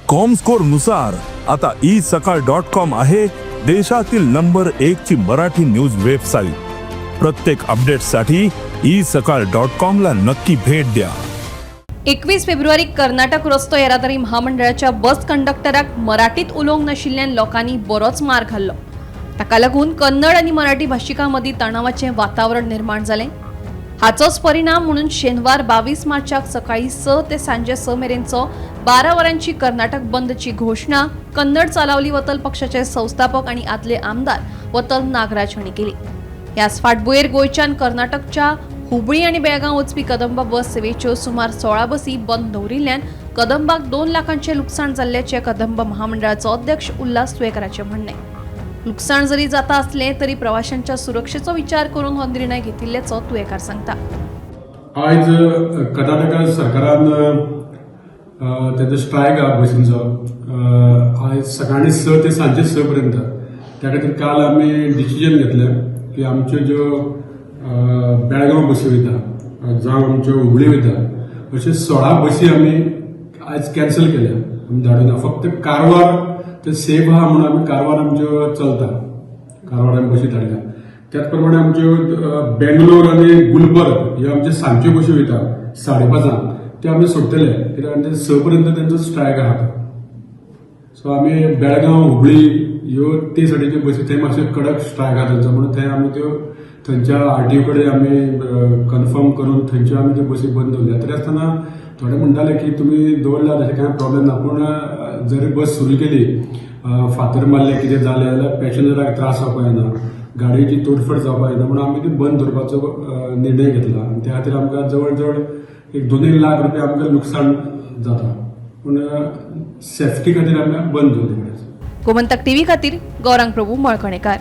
Comscore नुसार आता isakal.com आहे देशातील नंबर 1 ची मराठी न्यूज वेबसाईट। प्रत्येक अपडेटसाठी isakal.com ला नक्की भेट द्या। 21 फेब्रुवारी कर्नाटक रस्तो येरादारी महामंडळाच्या बस कंडक्टराक मराठीत उलोवंक नाशिल्ल्यान लोकांनी बरोच मार खाल्लो। ताका लागून कन्नड आनी मराठी भाशिकांमदीं तणावाचें वातावरण निर्माण जालें। हाचोच परिणाम म्हणून शेनवार 22 मार्चाक सकाळी 6 ते सांजे 6 मेरेनचो 12 वरांची कर्नाटक बंदची घोषणा कन्नड चालावली वतल पक्षाचे संस्थापक आनी आदले आमदार वतल नागराज हांणी केली। ह्याच फाटभुंयेर गोंयच्यान कर्नाटकच्या हुबळी आनी बेळगांव वचपी कदंबा बस सेवेच्यो सुमार 16 बसी बंद दवरिल्ल्यान कदंबाक 2 लाखांचें लुकसाण जाल्ल्याचें कदंबा महामंडळाचो अध्यक्ष उल्हास तुयेकाराचें म्हणणें। लुकसाण जरी जाता असले तरी प्रवाशांच्या सुरक्षेचो विचार करून हो निर्णय घेतिल्ल्याचो तुयेकार सांगता। आज कर्नाटक सरकारान तेजो स्ट्रायक हा बसींचो आज सकाळी 6 ते सांजे 6 पर्यंत त्या खातीर काल आमी डिसिजन घेतलें की आमच्यो ज्यो बेळगांव बसी वयता जावं आमच्यो हुबळी वयता अश्यो 16 बसी आमी आज कॅन्सल केल्या। आमी धाडून फक्त कारवार ते सेफ आहा म्हणून आमी कारवार आमच्यो चलता, कारवार आमी बसी धाडल्या। त्याच प्रमाणे आमच्यो बेंगलोर आनी गुलबर्ग ह्यो आमच्यो सांजच्यो बसी वयता 5:30 त्यो आमी सोडटले कित्याक 6 पर्यंत तेंचो स्ट्रायक आहा। सो आमी बेळगांव हुबळी ह्यो ते सायडीच्यो बसी थंय मातशे कडक स्ट्रायक आहा तेंचो म्हणून थंय आमी त्यो थंयच्या आरटीओ कडेन आमी कन्फर्म करून थंयच्यो आमी त्यो बसी बंद दवरल्या। तरी आसतना थोडे म्हणटाले की तुमी दवरल्या तशें कांय प्रॉब्लेम ना, पूण जर बस सुरू केली फातर मारले कितें जालें जाल्यार पॅसेंजराक त्रास जावपाक येना, गाडयेची तोडफोड जावपाक येना म्हणून आमी ती बंद दवरपाचो निर्णय घेतला। त्या खातीर आमकां जवळ जवळ 1-2 लाख रुपया आमकां लुकसाण जाता, पूण सेफ्टी खातीर आमी बंद दवरले। गोमंतक टीव्ही खातीर गौरांग प्रभू मळकणेकार।